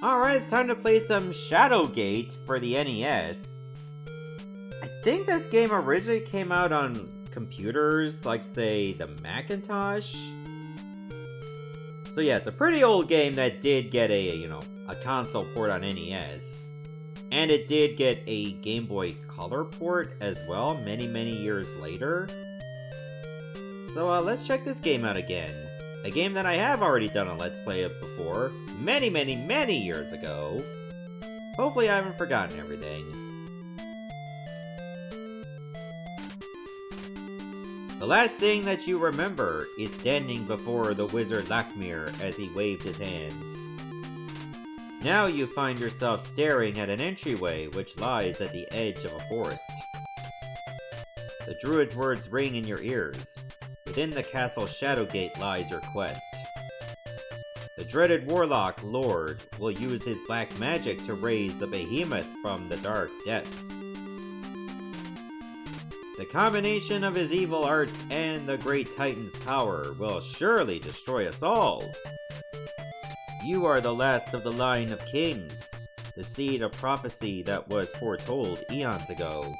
Alright, it's time to play some Shadowgate for the NES. I think this game originally came out on computers, like say the Macintosh. So yeah, it's a pretty old game that did get a console port on NES. And it did get a Game Boy Color port as well, many years later. So let's check this game out again. A game that I have already done a Let's Play of before, many years ago. Hopefully I haven't forgotten everything. The last thing that you remember is standing before the wizard Lakmir as he waved his hands. Now you find yourself staring at an entryway which lies at the edge of a forest. The druid's words ring in your ears. Within the castle Shadowgate lies your quest. The dreaded warlock, Lord, will use his black magic to raise the behemoth from the dark depths. The combination of his evil arts and the great titan's power will surely destroy us all. You are the last of the line of kings, the seed of prophecy that was foretold eons ago.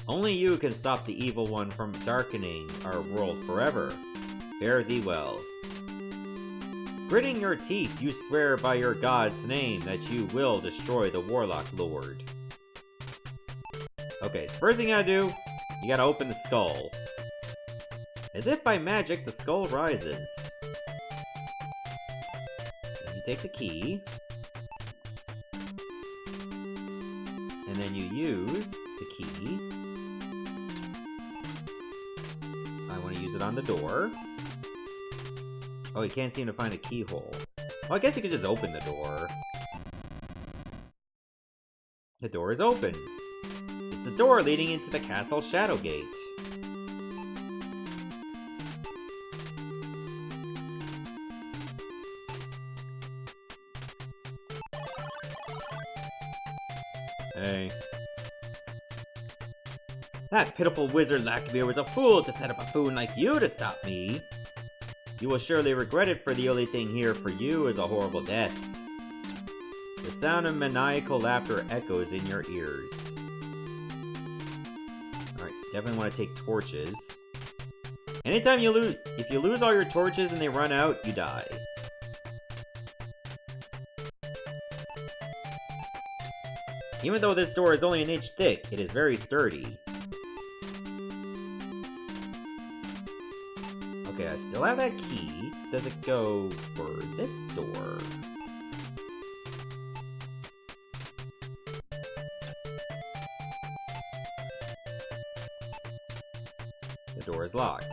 Only you can stop the evil one from darkening our world forever. Fare thee well. Gritting your teeth, you swear by your god's name that you will destroy the Warlock Lord. Okay, first thing you gotta do, you gotta open the skull. As if by magic, the skull rises. Then you take the key. And then you use the key. I want to use it on the door. Oh, you can't seem to find a keyhole. Well, I guess you could just open the door. The door is open. It's the door leading into the castle Shadowgate. Hey. That pitiful wizard Lakmir was a fool to set up a fool like you to stop me. You will surely regret it, for the only thing here for you is a horrible death. The sound of maniacal laughter echoes in your ears. Alright, definitely want to take torches. Anytime you lose, if you lose all your torches and they run out, you die. Even though this door is only an inch thick, it is very sturdy. Okay, I still have that key. Does it go for this door? The door is locked.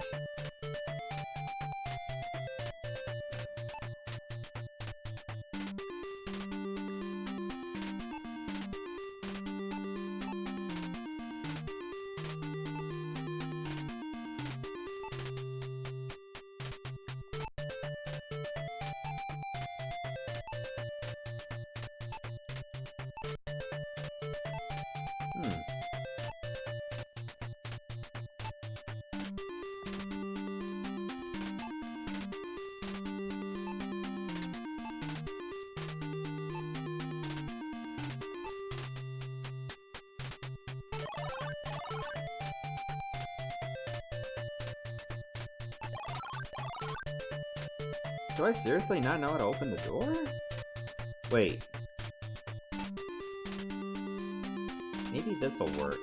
Do I seriously not know how to open the door? Wait. Maybe this'll work.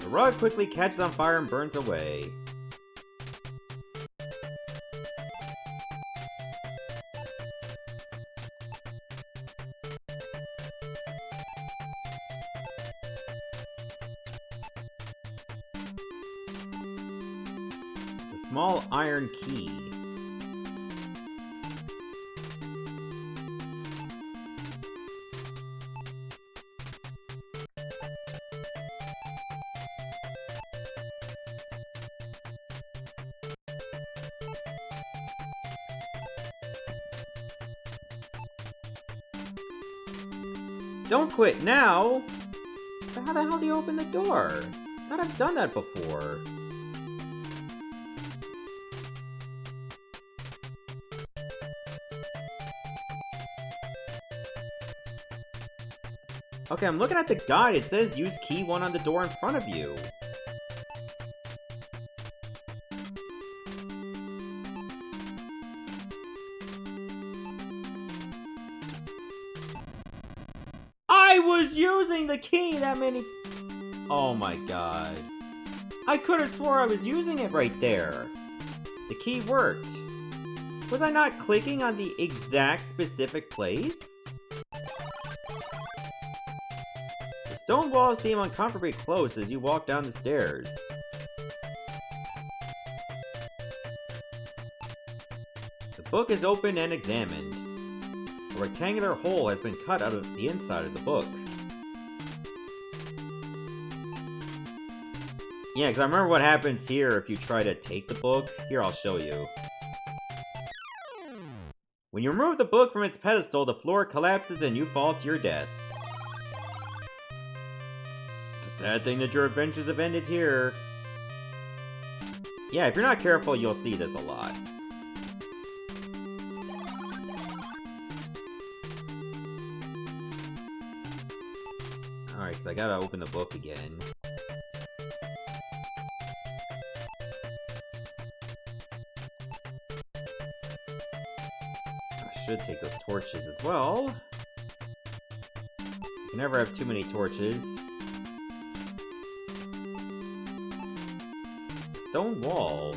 The rug quickly catches on fire and burns away. Small iron key. Don't quit now! But how the hell do you open the door? I thought I've done that before. Okay, I'm looking at the guide. It says use key 1 on the door in front of you. I was using the key that many... Oh my god. I could have swore I was using it right there. The key worked. Was I not clicking on the exact specific place? The stone walls seem uncomfortably close as you walk down the stairs. The book is open and examined. A rectangular hole has been cut out of the inside of the book. Yeah, because I remember what happens here if you try to take the book. Here, I'll show you. When you remove the book from its pedestal, the floor collapses and you fall to your death. It's a sad thing that your adventures have ended here. Yeah, if you're not careful, you'll see this a lot. Alright, so I gotta open the book again. Should take those torches as well. You can never have too many torches. Stone wall.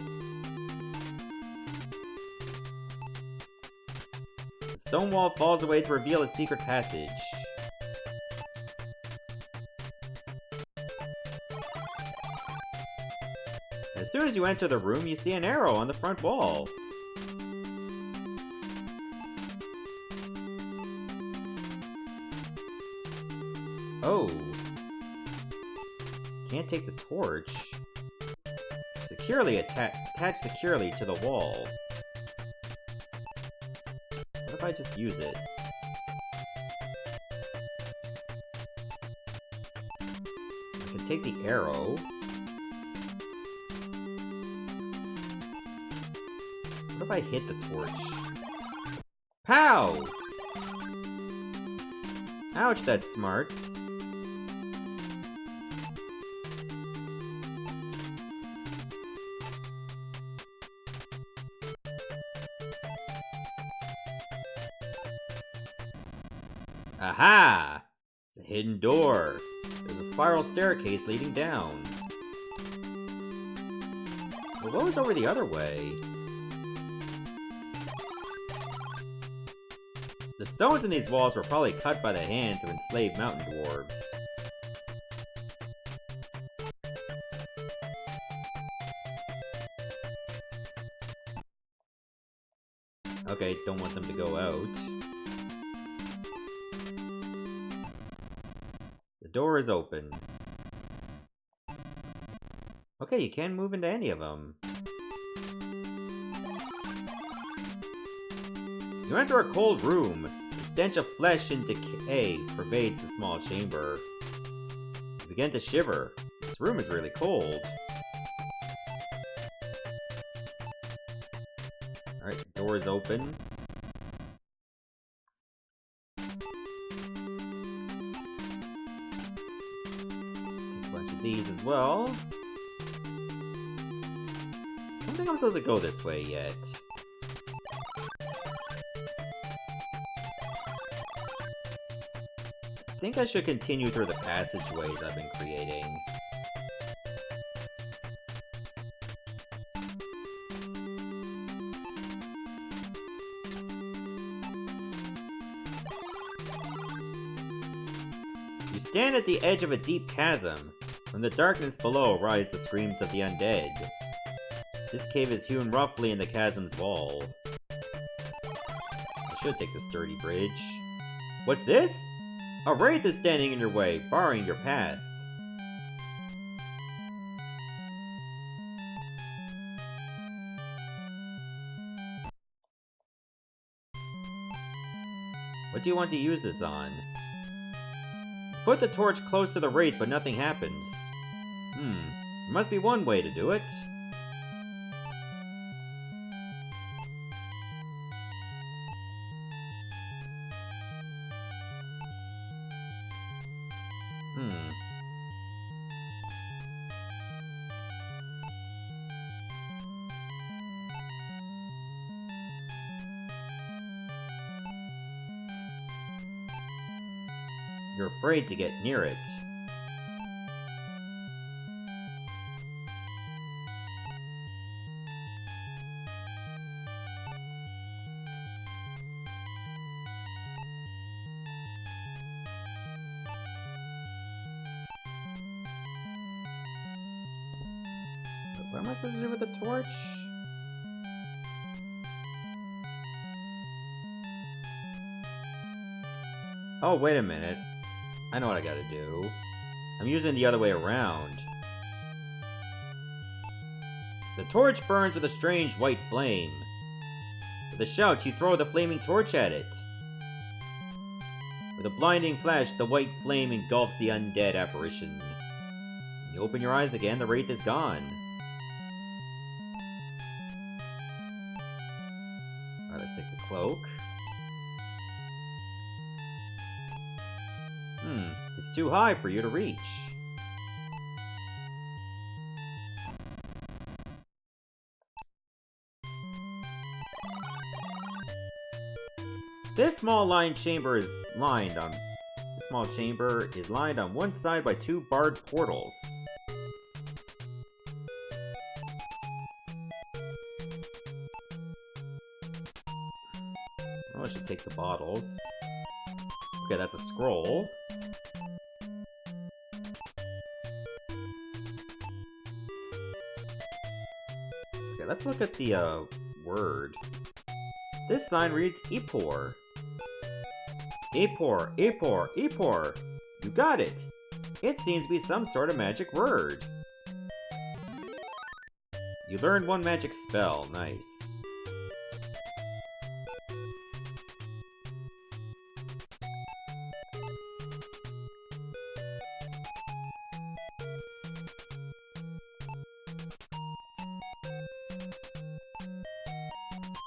The stone wall falls away to reveal a secret passage. As soon as you enter the room, you see an arrow on the front wall. Oh. Can't take the torch. Securely attached securely to the wall. What if I just use it? I can take the arrow. What if I hit the torch? Pow! Ouch, that smarts. Aha! It's a hidden door. There's a spiral staircase leading down. Well, what was over the other way? The stones in these walls were probably cut by the hands of enslaved mountain dwarves. Okay, don't want them to go out. The door is open. Okay, you can move into any of them. You enter a cold room. The stench of flesh and decay pervades the small chamber. You begin to shiver. This room is really cold. Alright, the door is open. Take a bunch of these as well. I don't think I'm supposed to go this way yet. I think I should continue through the passageways I've been creating. You stand at the edge of a deep chasm. From the darkness below rise the screams of the undead. This cave is hewn roughly in the chasm's wall. I should take the sturdy bridge. What's this? A wraith is standing in your way, barring your path. What do you want to use this on? Put the torch close to the wraith, but nothing happens. There must be one way to do it. You're afraid to get near it. What am I supposed to do with the torch? Oh, wait a minute. I know what I gotta do. I'm using the other way around. The torch burns with a strange white flame. With a shout, you throw the flaming torch at it. With a blinding flash, the white flame engulfs the undead apparition. When you open your eyes again, the wraith is gone. Alright, let's take the cloak. It's too high for you to reach. This small chamber is lined on one side by 2 barred portals. Oh, I should take the bottles. Okay, that's a scroll. Okay, let's look at the word. This sign reads Epor. Epor, Epor, Epor! You got it! It seems to be some sort of magic word. You learned 1 magic spell. Nice.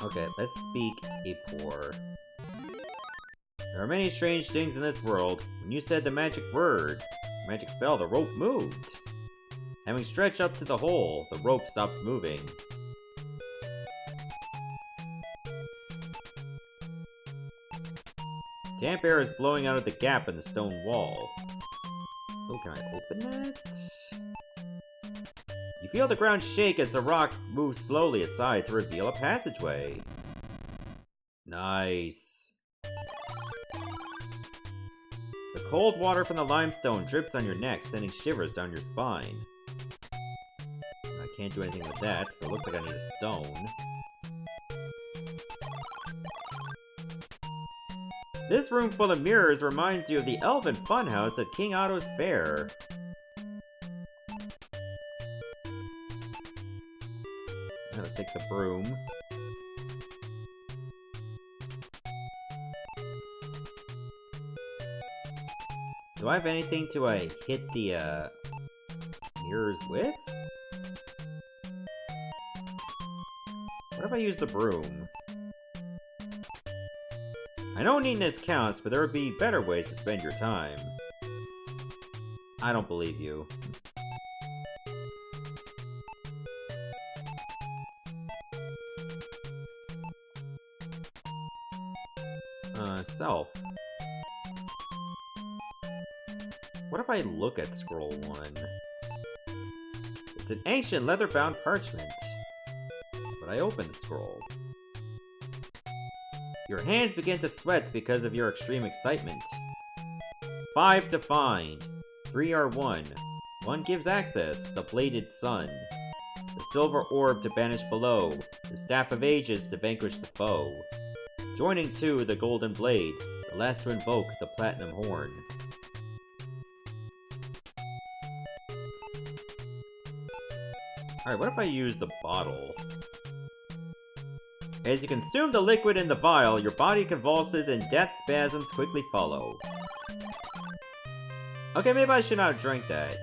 Okay, let's speak Epor. There are many strange things in this world. When you said the magic word, magic spell, the rope moved. Having stretched up to the hole, the rope stops moving. Damp air is blowing out of the gap in the stone wall. Oh, can I open that? You feel the ground shake as the rock moves slowly aside to reveal a passageway. Nice. The cold water from the limestone drips on your neck, sending shivers down your spine. I can't do anything with that, so it looks like I need a stone. This room full of mirrors reminds you of the elven funhouse at King Otto's Fair. Now let's take the broom. Do I have anything to hit the mirrors with? What if I use the broom? I know neatness counts, but there would be better ways to spend your time. I don't believe you. Self. What if I look at scroll 1? It's an ancient leather-bound parchment. But I open the scroll. Your hands begin to sweat because of your extreme excitement. 5 to find. 3 are 1. 1 gives access, the bladed sun. The silver orb to banish below. The staff of ages to vanquish the foe. Joining 2, the golden blade. The last to invoke, the platinum horn. Alright, what if I use the bottle? As you consume the liquid in the vial, your body convulses and death spasms quickly follow. Okay, maybe I should not have drank that.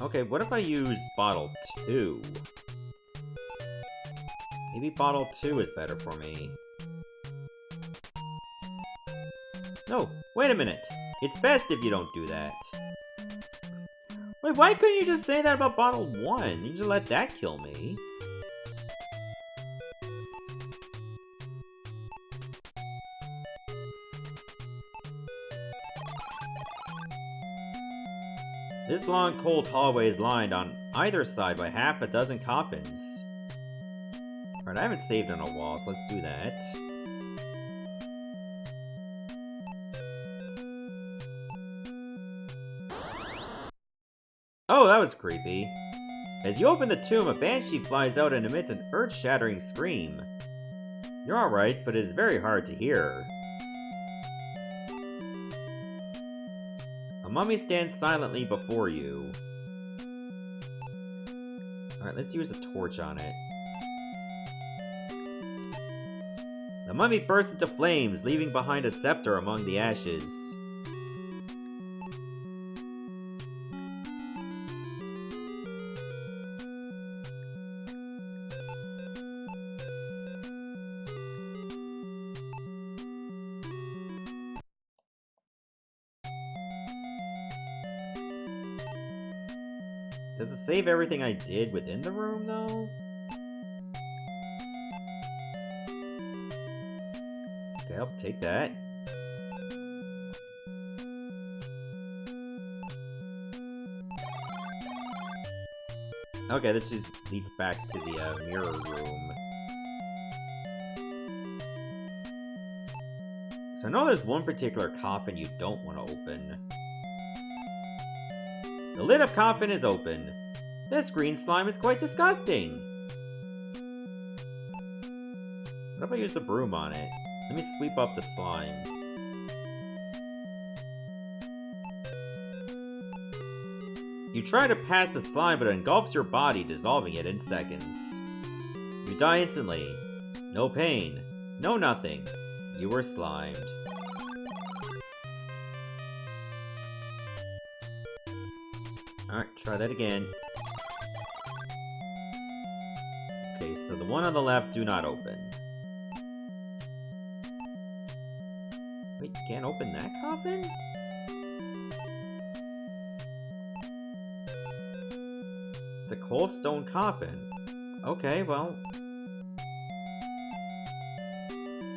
Okay, what if I use bottle 2? Maybe bottle 2 is better for me. No, wait a minute. It's best if you don't do that. Wait, why couldn't you just say that about bottle 1? You just let that kill me. This long, cold hallway is lined on either side by half a dozen coffins. Alright, I haven't saved on a wall, so let's do that. Oh, that was creepy. As you open the tomb, a banshee flies out and emits an earth-shattering scream. You're alright, but it is very hard to hear. A mummy stands silently before you. Alright, let's use a torch on it. The mummy bursts into flames, leaving behind a scepter among the ashes. Does it save everything I did within the room, though? Okay, I'll take that. Okay, this just leads back to the mirror room. So I know there's one particular coffin you don't want to open. The lid of coffin is open. This green slime is quite disgusting. What if I use the broom on it? Let me sweep up the slime. You try to pass the slime, but it engulfs your body, dissolving it in seconds. You die instantly. No pain. No nothing. You were slimed. Alright, try that again. Okay, so the one on the left, do not open. Wait, you can't open that coffin? It's a cold stone coffin. Okay, well...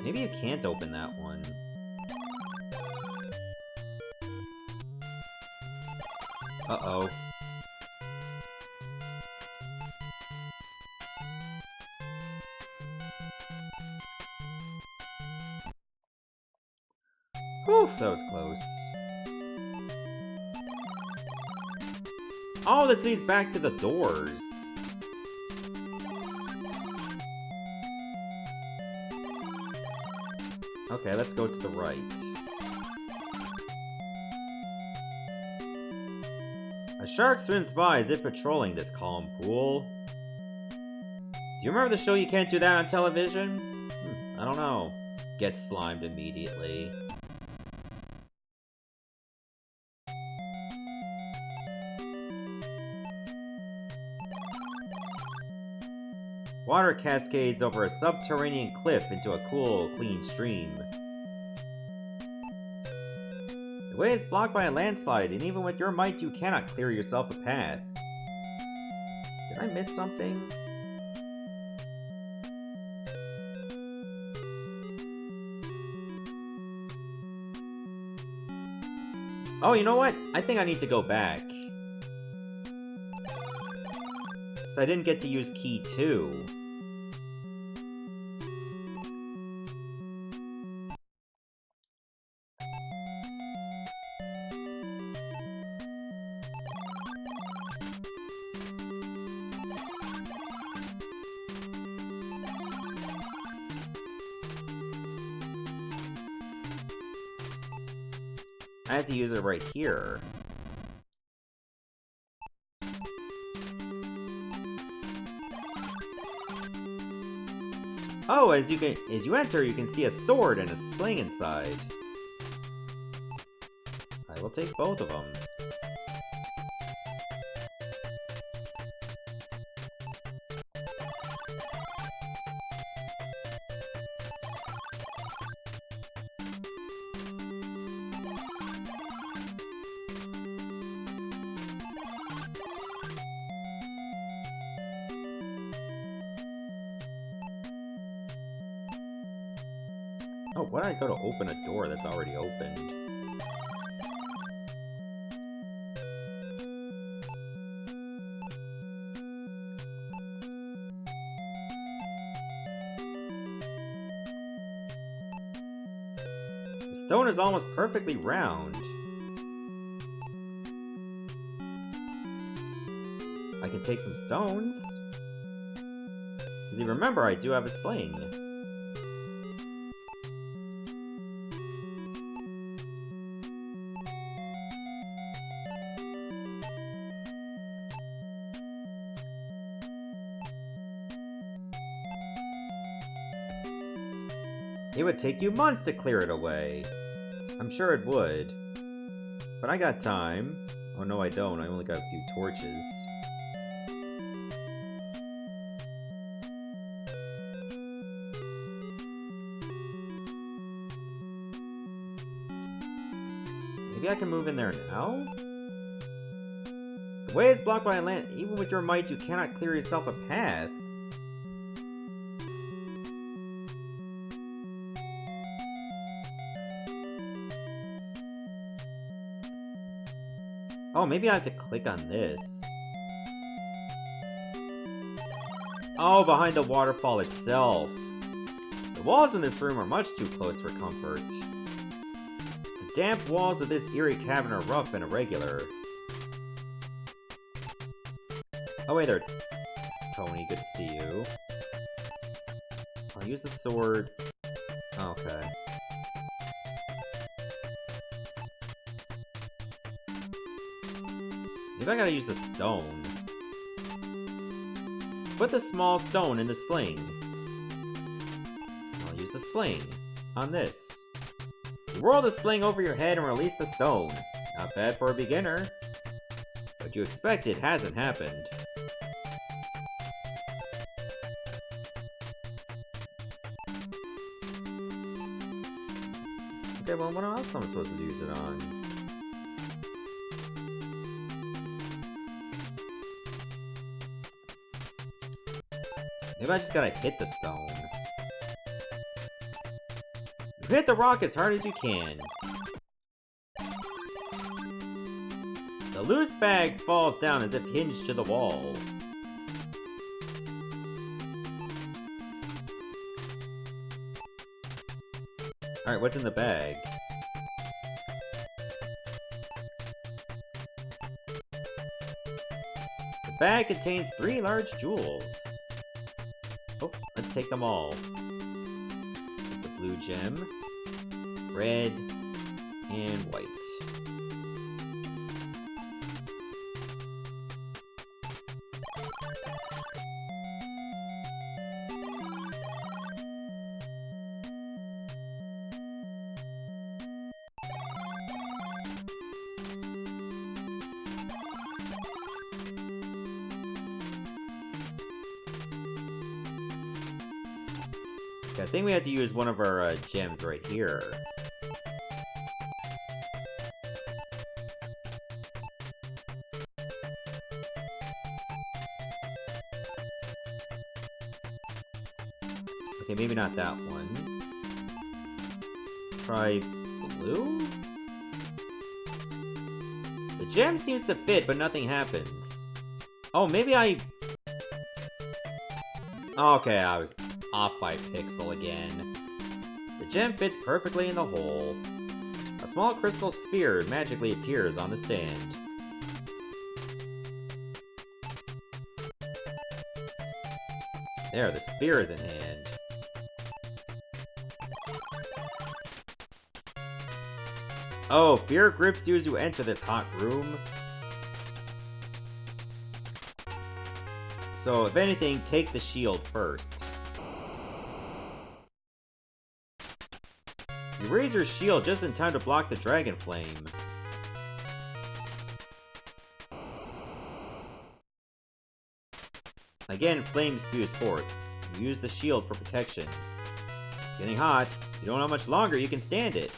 maybe you can't open that one. Uh-oh. Whew, that was close. Oh, this leads back to the doors. Okay, let's go to the right. A shark swims by as if patrolling this calm pool. Do you remember the show You Can't Do That on television? I don't know. Get slimed immediately. Water cascades over a subterranean cliff into a cool, clean stream. The way is blocked by a landslide, and even with your might, you cannot clear yourself a path. Did I miss something? Oh, you know what? I think I need to go back. So I didn't get to use key 2. I have to use it right here. Oh, as you enter, you can see a sword and a sling inside. I will take both of them. Oh, why did I go to open a door that's already opened? Stone is almost perfectly round. I can take some stones. Because you remember, I do have a sling. It would take you months to clear it away. I'm sure it would. But I got time. Oh no, I don't. I only got a few torches. Maybe I can move in there now? The way is blocked by land. Even with your might, you cannot clear yourself a path. Oh, maybe I have to click on this. Oh, behind the waterfall itself. The walls in this room are much too close for comfort. The damp walls of this eerie cavern are rough and irregular. Oh, wait there, Tony. Good to see you. I'll use the sword. Okay. Maybe I gotta use the stone. Put the small stone in the sling. I'll use the sling on this. You whirl the sling over your head and release the stone. Not bad for a beginner. What you expected hasn't happened. Okay, well, what else am I supposed to use it on? Maybe I just gotta hit the stone. You hit the rock as hard as you can. The loose bag falls down as if hinged to the wall. Alright, what's in the bag? The bag contains 3 large jewels. Oh, let's take them all. Take the blue gem, red, and white. I think we have to use one of our gems right here. Okay, maybe not that one. Try blue? The gem seems to fit, but nothing happens. Oh, maybe I... Okay, I was off by pixel again. The gem fits perfectly in the hole. A small crystal sphere magically appears on the stand. There, the spear is in hand. Oh, fear grips you as you enter this hot room. So, if anything, take the shield first. You raise your shield just in time to block the dragon flame. Again, flame spews forth. You use the shield for protection. It's getting hot. You don't know how much longer you can stand it.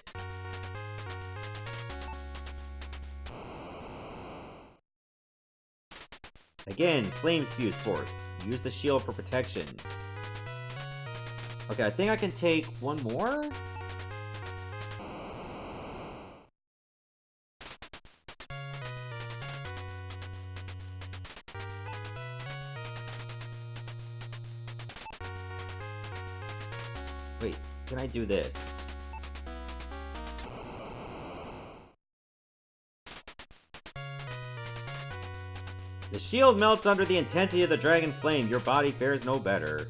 Again, flame spews forth. You use the shield for protection. Okay, I think I can take one more? Wait, can I do this? The shield melts under the intensity of the dragon flame. Your body fares no better.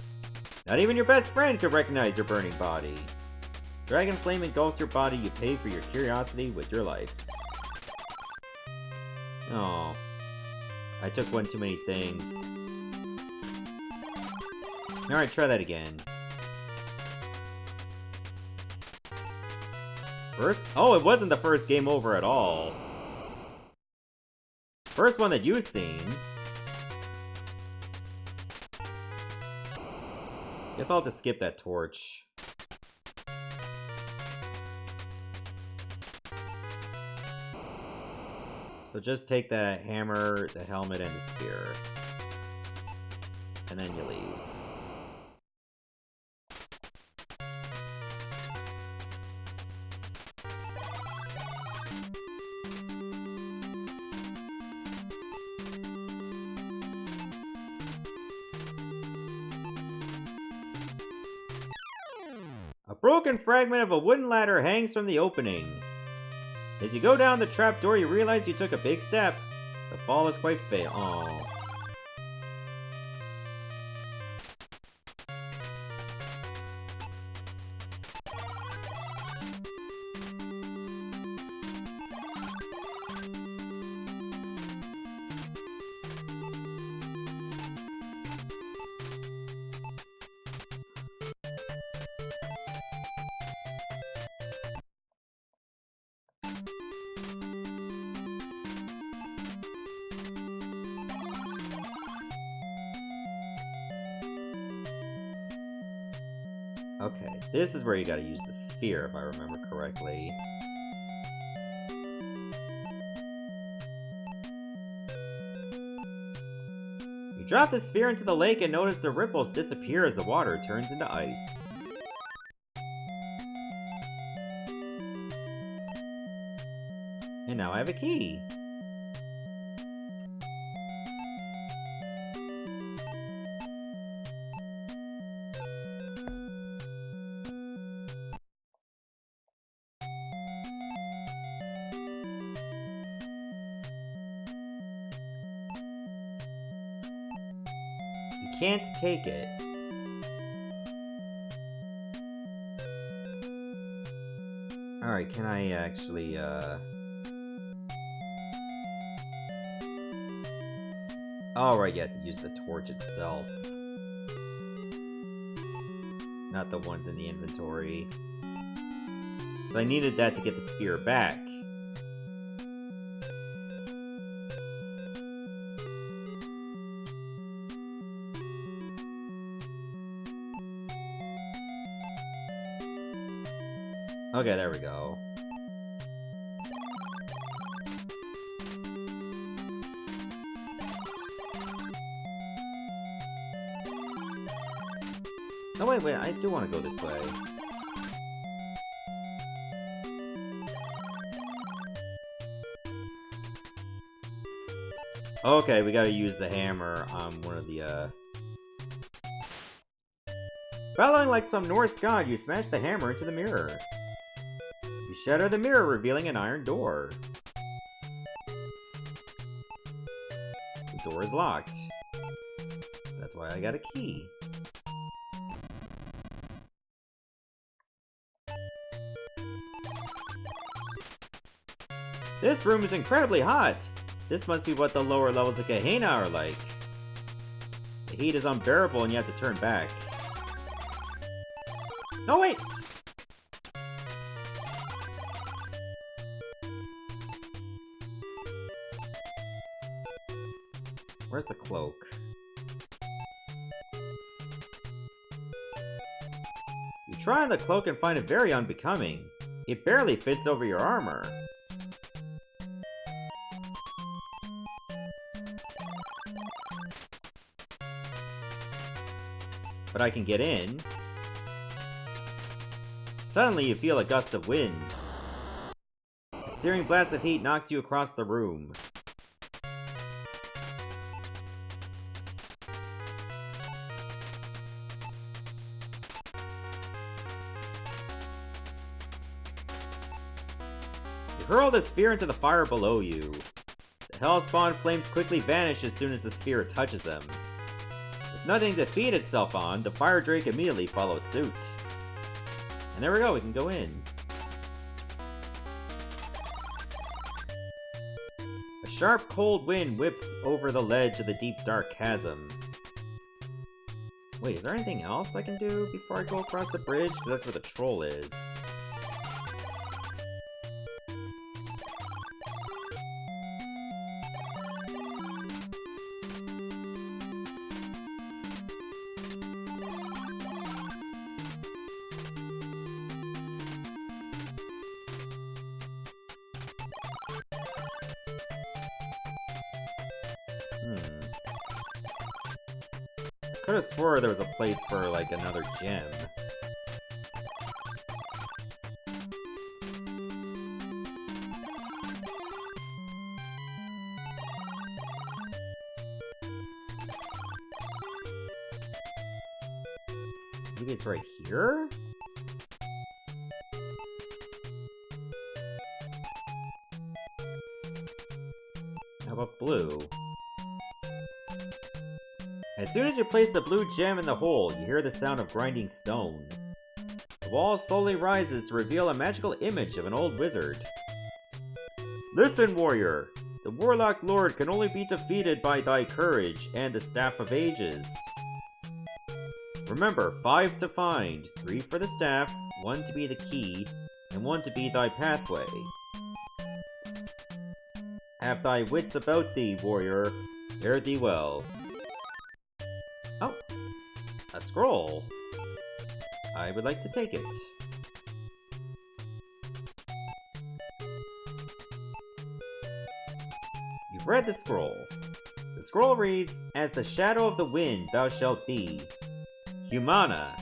Not even your best friend could recognize your burning body. Dragon flame engulfs your body. You pay for your curiosity with your life. Oh, I took one too many things. Alright, try that again. First? Oh, it wasn't the first game over at all. First one that you've seen. Guess I'll have to skip that torch. So just take the hammer, the helmet, and the spear. And then you leave. A broken fragment of a wooden ladder hangs from the opening. As you go down the trapdoor, you realize you took a big step. The fall is quite fatal. Aww. Okay, this is where you gotta use the spear, if I remember correctly. You drop the spear into the lake and notice the ripples disappear as the water turns into ice. And now I have a key. Can't take it. Alright, can I actually, Alright, you have to use the torch itself. Not the ones in the inventory. So I needed that to get the spear back. Okay, there we go. Oh, wait, I do want to go this way. Okay, we gotta use the hammer on one of the, Bellowing like some Norse god, you smash the hammer into the mirror. You shatter the mirror, revealing an iron door. The door is locked. That's why I got a key. This room is incredibly hot! This must be what the lower levels of Gehenna are like. The heat is unbearable and you have to turn back. No, wait! Where's the cloak? You try on the cloak and find it very unbecoming. It barely fits over your armor. But I can get in. Suddenly you feel a gust of wind. A searing blast of heat knocks you across the room. You hurl the spear into the fire below you. The hellspawn flames quickly vanish as soon as the spear touches them. With nothing to feed itself on, the fire drake immediately follows suit. And there we go, we can go in. A sharp, cold wind whips over the ledge of the deep, dark chasm. Wait, is there anything else I can do before I go across the bridge? Because that's where the troll is. I could have swore there was a place for, like, another gem. Maybe it's right here? How about blue? As soon as you place the blue gem in the hole, you hear the sound of grinding stone. The wall slowly rises to reveal a magical image of an old wizard. Listen, warrior! The Warlock Lord can only be defeated by thy courage and the Staff of Ages. Remember, 5 to find, 3 for the staff, 1 to be the key, and 1 to be thy pathway. Have thy wits about thee, warrior. Fare thee well. Oh, a scroll. I would like to take it. You've read the scroll. The scroll reads, "As the shadow of the wind thou shalt be. Humana."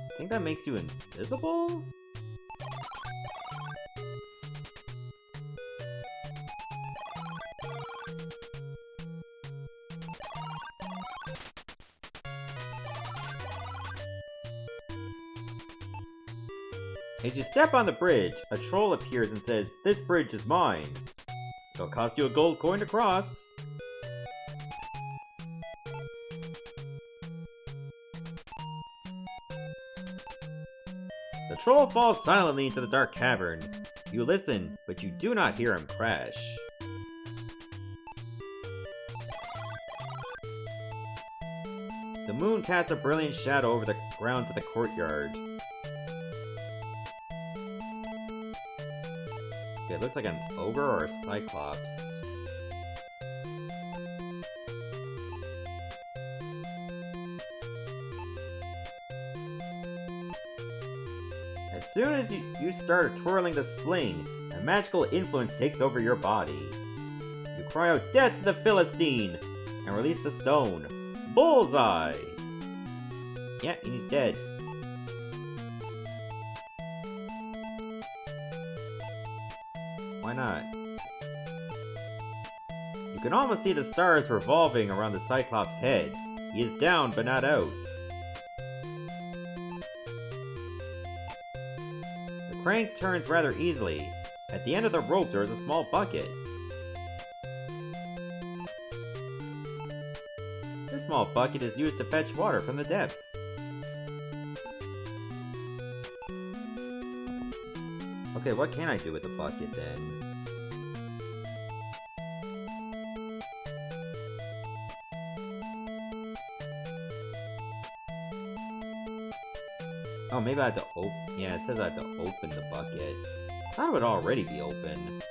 I think that makes you invisible? As you step on the bridge, a troll appears and says, "This bridge is mine. It'll cost you a gold coin to cross." The troll falls silently into the dark cavern. You listen, but you do not hear him crash. The moon casts a brilliant shadow over the grounds of the courtyard. Okay, it looks like an ogre or a cyclops. As soon as you start twirling the sling, a magical influence takes over your body. You cry out, "Death to the Philistine!" and release the stone. Bullseye! Yeah, he's dead. Why not? You can almost see the stars revolving around the Cyclops' head. He is down, but not out. The crank turns rather easily. At the end of the rope, there is a small bucket. This small bucket is used to fetch water from the depths. Okay, what can I do with the bucket then? Oh, maybe I have to open. Yeah, it says I have to open the bucket. I thought it would already be open.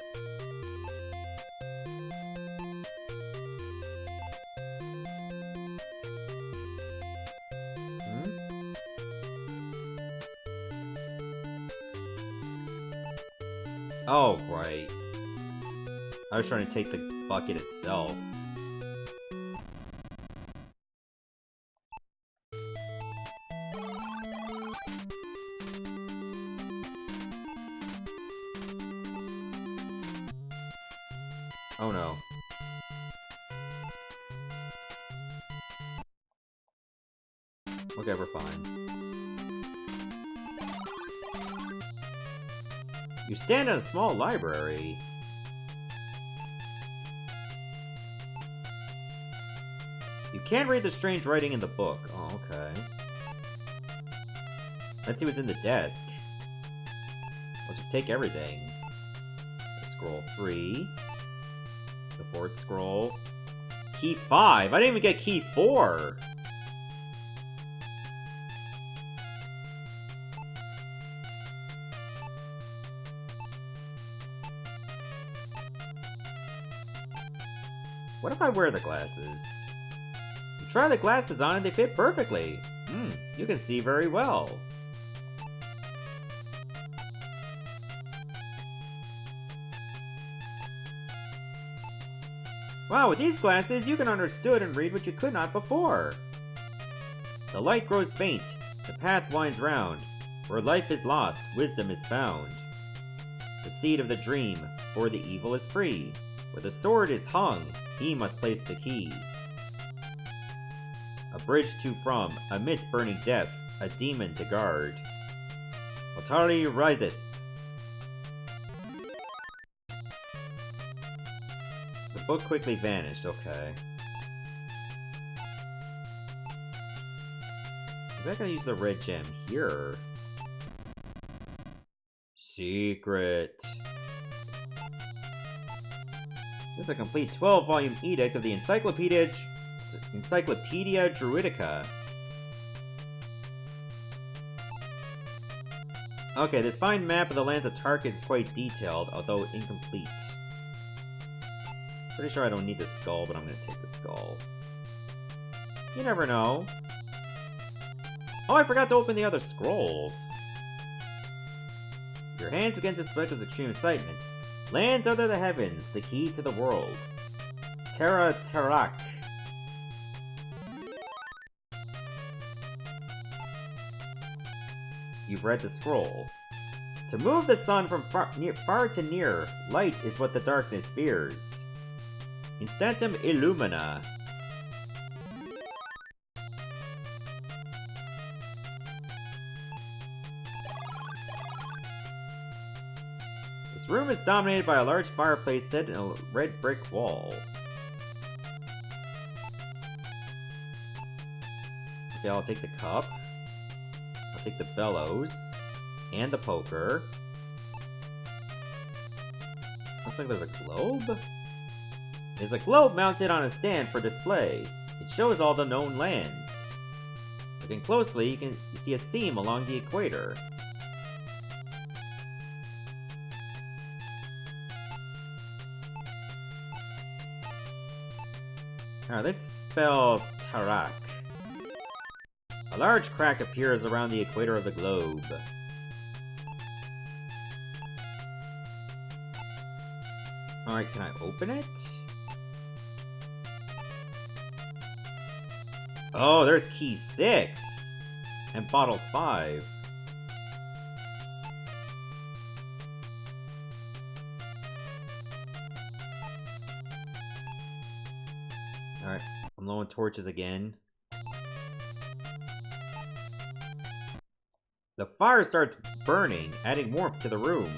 Oh, right. I was trying to take the bucket itself. Oh no. Okay, we're fine. You stand in a small library. You can't read the strange writing in the book. Oh, okay. Let's see what's in the desk. I'll just take everything. Scroll 3. The fourth scroll. Key 5. I didn't even get key 4. What if I wear the glasses? You try the glasses on and they fit perfectly. You can see very well. Wow, with these glasses, you can understand and read what you could not before. The light grows faint, the path winds round. Where life is lost, wisdom is found. The seed of the dream, for the evil is free. Where the sword is hung, he must place the key. A bridge to from, amidst burning death, a demon to guard. Otari riseth. The book quickly vanished, okay. Maybe I gotta use the red gem here. Secret. This is a complete 12-volume edict of the Encyclopedia Druidica. Okay, this fine map of the lands of Tarkus is quite detailed, although incomplete. Pretty sure I don't need the skull, but I'm gonna take the skull. You never know. Oh, I forgot to open the other scrolls. Your hands begin to sweat with extreme excitement. Lands under the heavens, the key to the world. Terra Terrak. You've read the scroll. To move the sun from far to near, light is what the darkness fears. Instantum Illumina. This room is dominated by a large fireplace set in a red brick wall. Okay, I'll take the cup. I'll take the bellows. And the poker. Looks like there's a globe? There's a globe mounted on a stand for display. It shows all the known lands. Looking closely, you see a seam along the equator. Alright, let's spell Tarak. A large crack appears around the equator of the globe. Alright, can I open it? Oh, there's key 6! And bottle 5. Alright, I'm low on torches again. The fire starts burning, adding warmth to the room.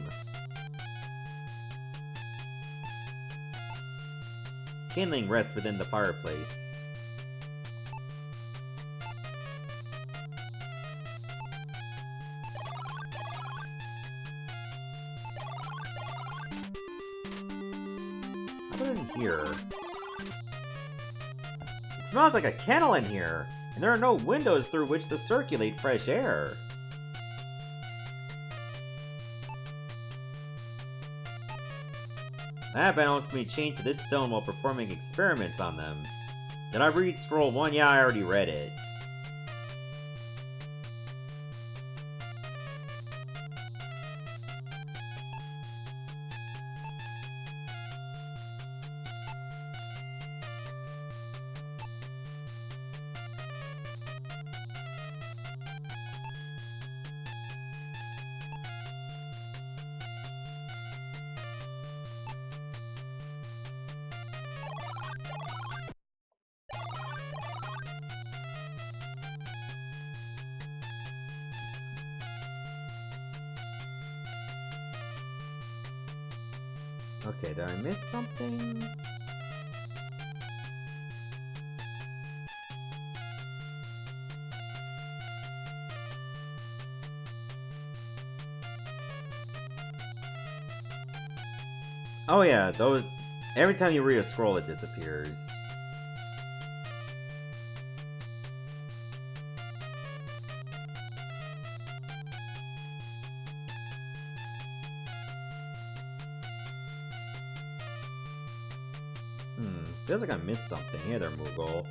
Kindling rests within the fireplace. How about in here? It smells like a kennel in here, and there are no windows through which to circulate fresh air. Lab animals can be chained to this stone while performing experiments on them. Did I read scroll 1? Yeah, I already read it. Okay, did I miss something? Oh yeah, those... Every time you read a scroll, it disappears. Feels like I missed something. Hey there, Moogle.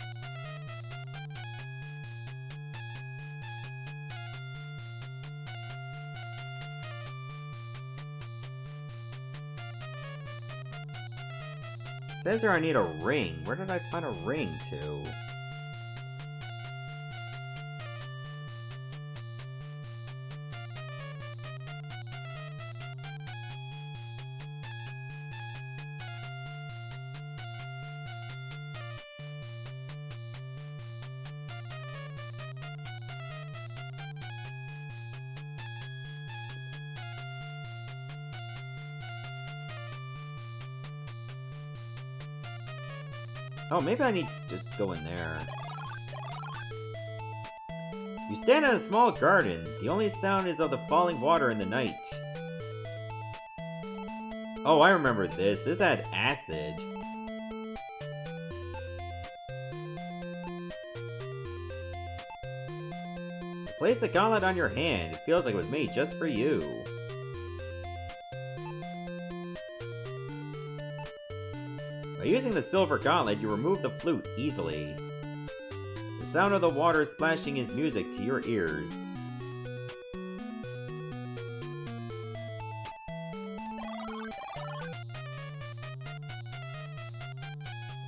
Says here I need a ring. Where did I find a ring to? Oh, maybe I need to just go in there. You stand in a small garden. The only sound is of the falling water in the night. Oh, I remember this. This had acid. Place the gauntlet on your hand. It feels like it was made just for you. By using the silver gauntlet, you remove the flute easily. The sound of the water splashing is music to your ears.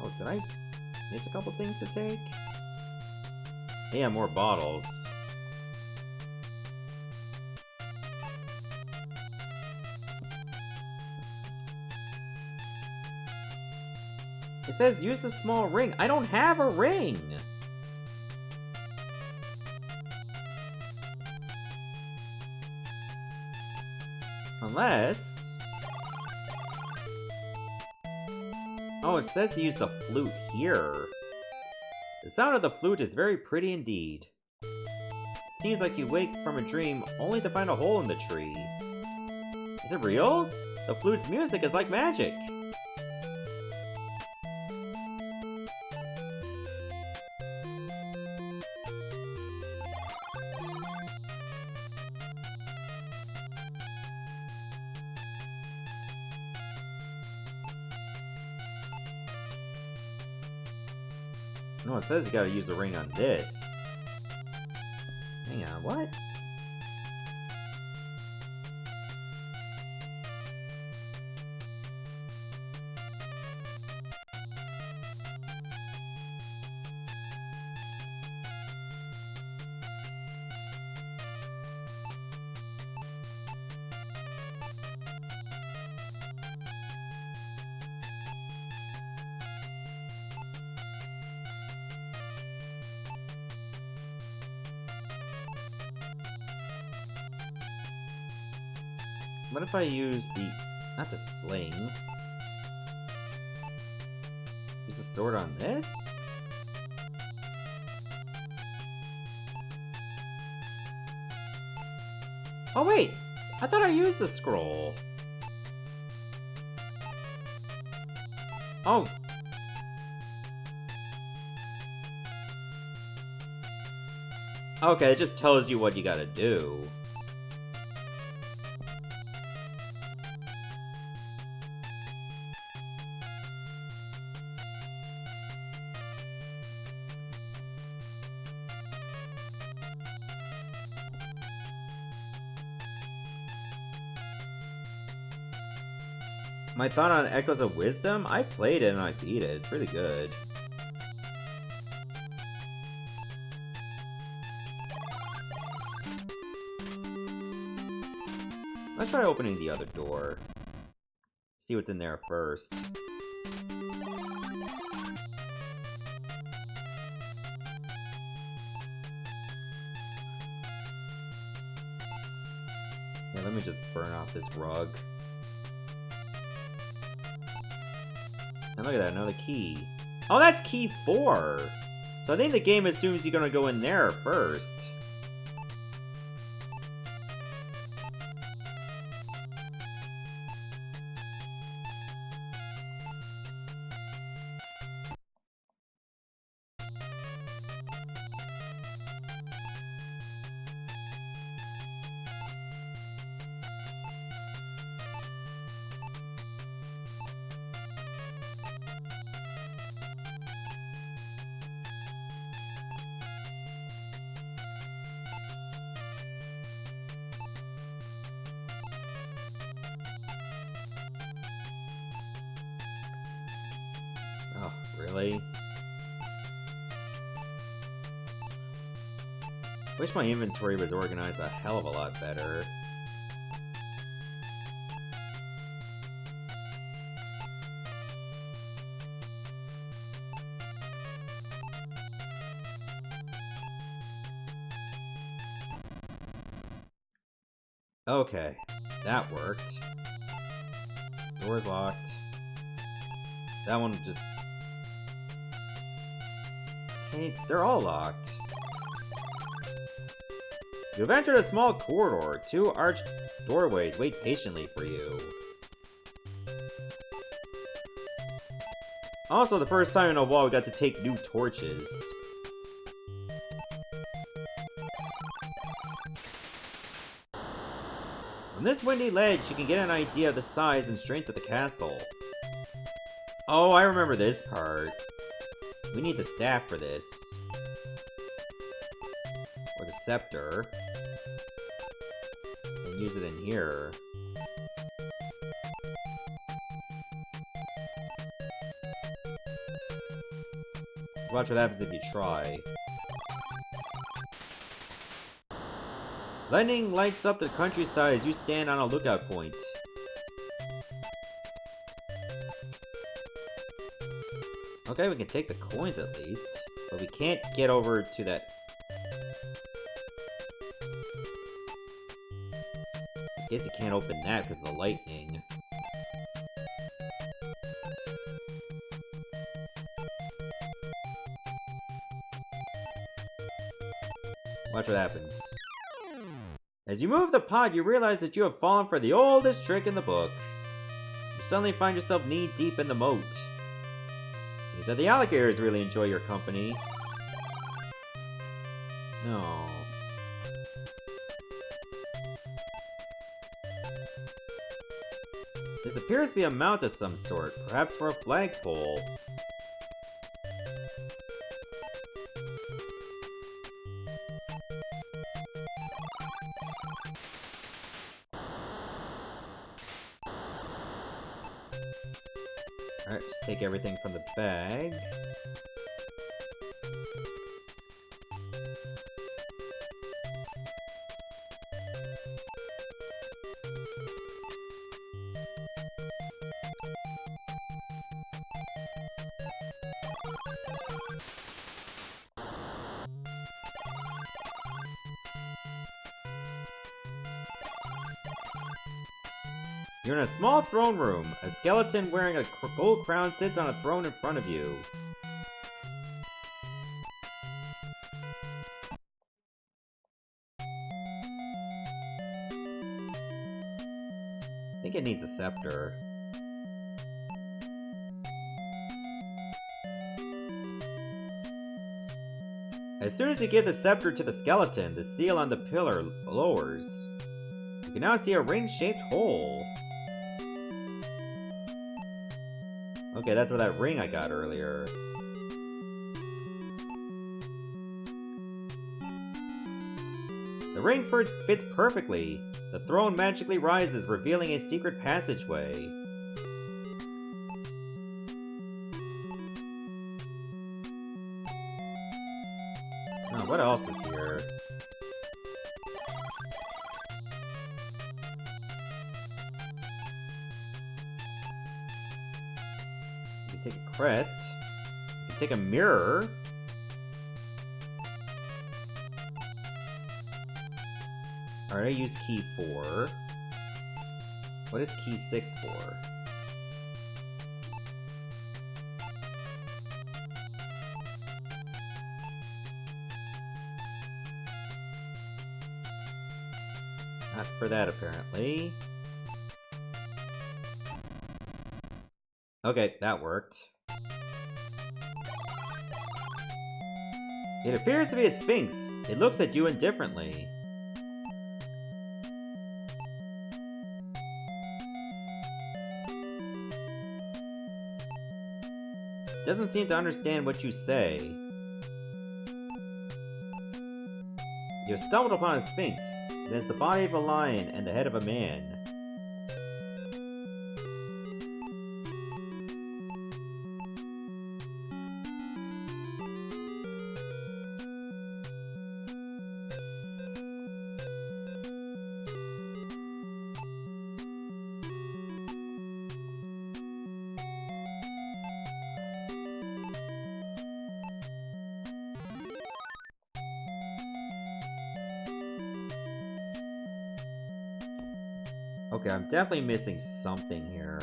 Oh, did I miss a couple things to take? Yeah, more bottles. It says use a small ring. I don't have a ring! Unless... Oh, it says to use the flute here. The sound of the flute is very pretty indeed. It seems like you wake from a dream only to find a hole in the tree. Is it real? The flute's music is like magic. No, it says you gotta use the ring on this. Hang on, what? What if I use the... not the sling. Use the sword on this? Oh wait! I thought I used the scroll. Oh. Okay, it just tells you what you gotta do. My thought on Echoes of Wisdom? I played it and I beat it. It's really good. Let's try opening the other door. See what's in there first. Yeah, let me just burn off this rug. And look at that, another key. Oh, that's key 4! So I think the game assumes you're gonna go in there first. Oh, really? Wish my inventory was organized a hell of a lot better. Okay, that worked. Door's locked. That one just... Okay, they're all locked. You've entered a small corridor. 2 arched doorways wait patiently for you. Also, the first time in a while we got to take new torches. From this windy ledge, you can get an idea of the size and strength of the castle. Oh, I remember this part. We need the staff for this. Or the scepter. And use it in here. Let's watch what happens if you try. Lightning lights up the countryside as you stand on a lookout point. Okay, we can take the coins at least, but we can't get over to that. I guess you can't open that because of the lightning. Watch what happens. As you move the pod, you realize that you have fallen for the oldest trick in the book. You suddenly find yourself knee-deep in the moat. Seems that the alligators really enjoy your company. No. This appears to be a mount of some sort, perhaps for a flagpole. Alright, just take everything from the bag. You're in a small throne room. A skeleton wearing a gold crown sits on a throne in front of you. I think it needs a scepter. As soon as you give the scepter to the skeleton, the seal on the pillar lowers. You can now see a ring-shaped hole. Okay, that's where that ring I got earlier. The ring fits perfectly. The throne magically rises, revealing a secret passageway. Oh, what else is here? Take a crest. You can take a mirror. Alright, I used key 4. What is key 6 for? for that, apparently. Okay, that worked. It appears to be a sphinx. It looks at you indifferently. Doesn't seem to understand what you say. You've stumbled upon a sphinx. It has the body of a lion and the head of a man. Okay, I'm definitely missing something here.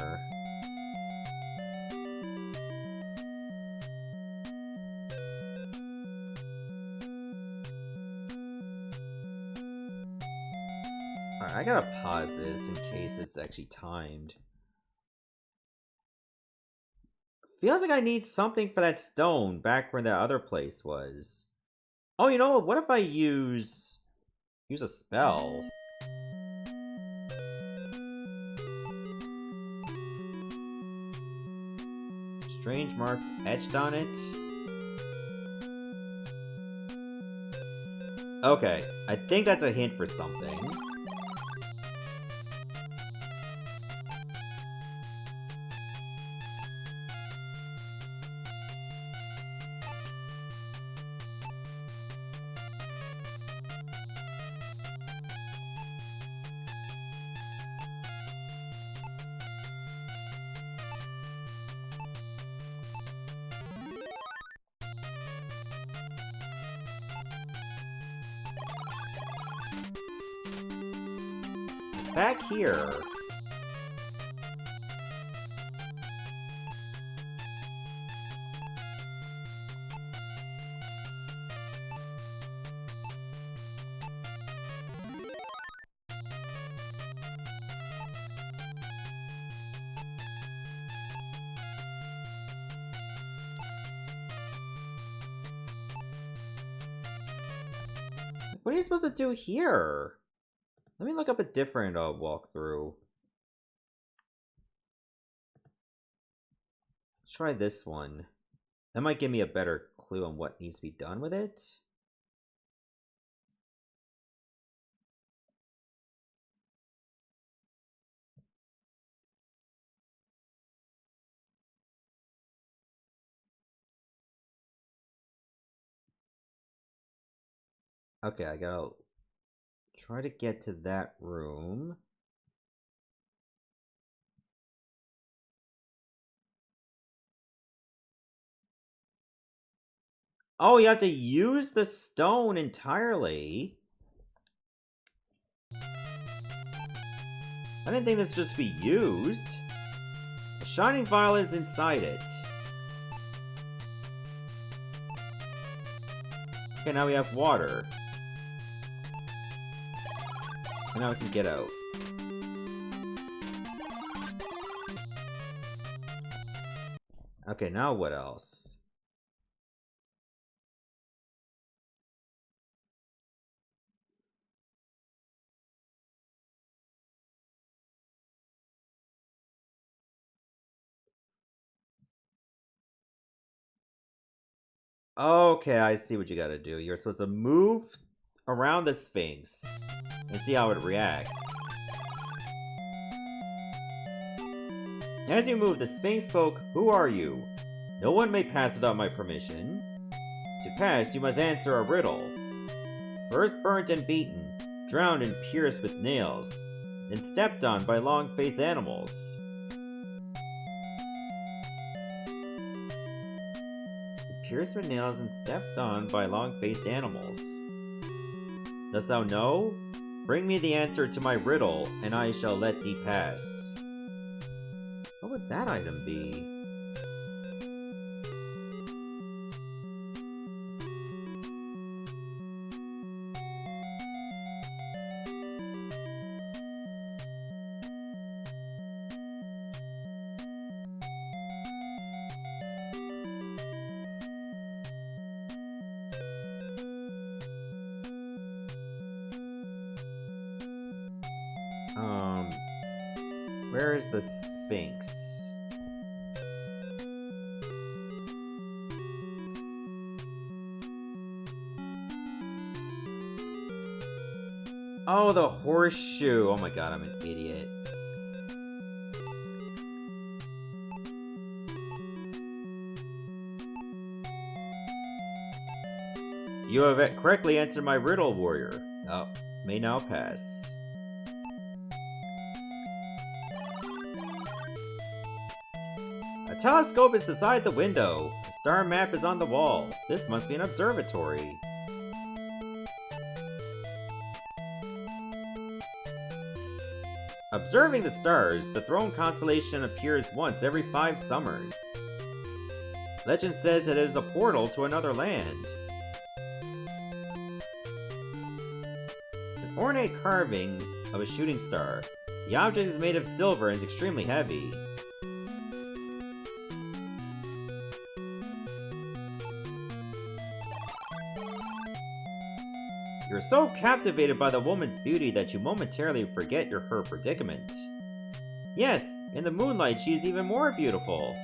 Alright, I gotta pause this in case it's actually timed. Feels like I need something for that stone back where that other place was. Oh, you know what if I use a spell? Strange marks etched on it. Okay, I think that's a hint for something. Back here. What are you supposed to do here? Let me look up a different walkthrough. Let's try this one. That might give me a better clue on what needs to be done with it. Okay, I gotta try to get to that room. Oh, you have to use the stone entirely. I didn't think this would just be used. A shining vial is inside it. Okay, now we have water. And now we can get out. Okay, now what else? Okay, I see what you gotta do. You're supposed to move around the Sphinx and see how it reacts. As you move, the Sphinx spoke, "Who are you? No one may pass without my permission. To pass, you must answer a riddle. First burnt and beaten, drowned and pierced with nails, then stepped on by long-faced animals." Pierced with nails and stepped on by long-faced animals. Dost thou know? Bring me the answer to my riddle, and I shall let thee pass. What would that item be? Where is the Sphinx? Oh, the horseshoe! Oh my god, I'm an idiot. You have correctly answered my riddle, warrior. Oh, may now pass. A telescope is beside the window. A star map is on the wall. This must be an observatory. Observing the stars, the Throne constellation appears once every 5 summers. Legend says that it is a portal to another land. It's an ornate carving of a shooting star. The object is made of silver and is extremely heavy. You're so captivated by the woman's beauty that you momentarily forget her predicament. Yes, in the moonlight she is even more beautiful.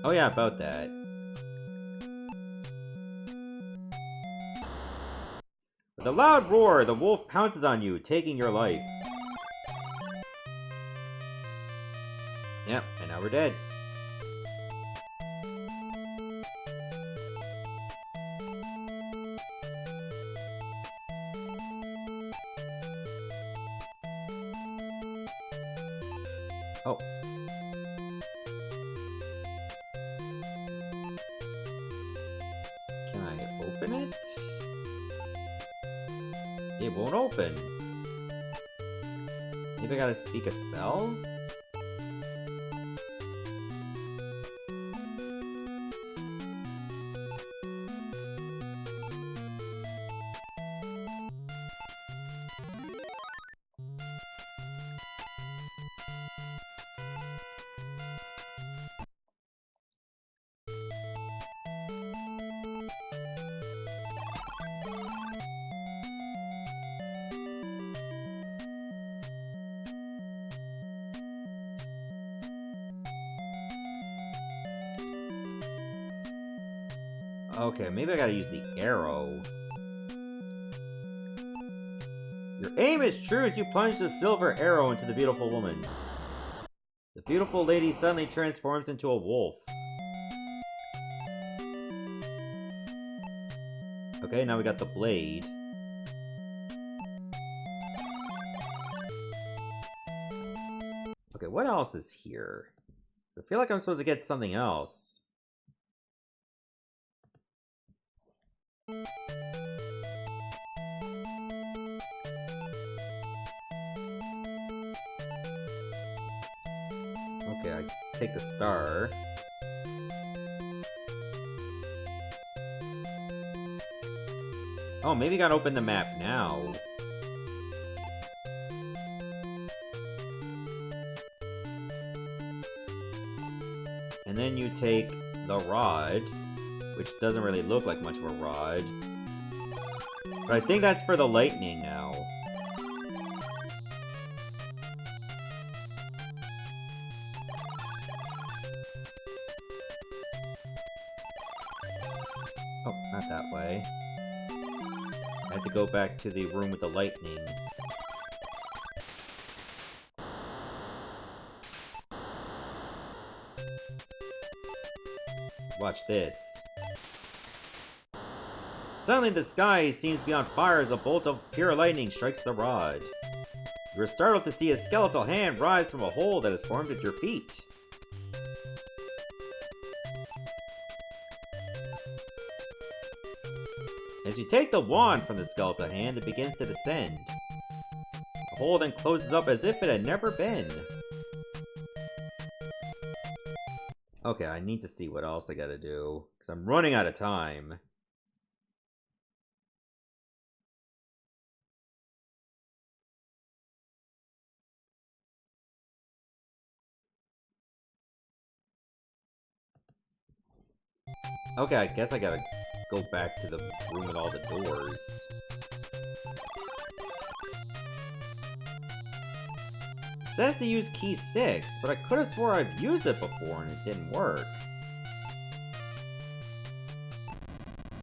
Oh yeah, about that. With a loud roar, the wolf pounces on you, taking your life. Yep, and now we're dead. Oh. Can I open it? It won't open. Maybe I gotta speak a spell? Okay, maybe I gotta use the arrow. Your aim is true as you plunge the silver arrow into the beautiful woman. The beautiful lady suddenly transforms into a wolf. Okay, now we got the blade. Okay, what else is here? I feel like I'm supposed to get something else. Okay, I take the star. Oh, maybe I gotta open the map now. And then you take the rod, which doesn't really look like much of a rod. But I think that's for the lightning now. Oh, not that way. I have to go back to the room with the lightning. Watch this. Suddenly the sky seems to be on fire as a bolt of pure lightning strikes the rod. You are startled to see a skeletal hand rise from a hole that is formed at your feet. As you take the wand from the skeletal hand, it begins to descend. The hole then closes up as if it had never been. Okay, I need to see what else I gotta do, because I'm running out of time. Okay, I guess I gotta go back to the room with all the doors. It says to use key 6, but I could have swore I've used it before and it didn't work.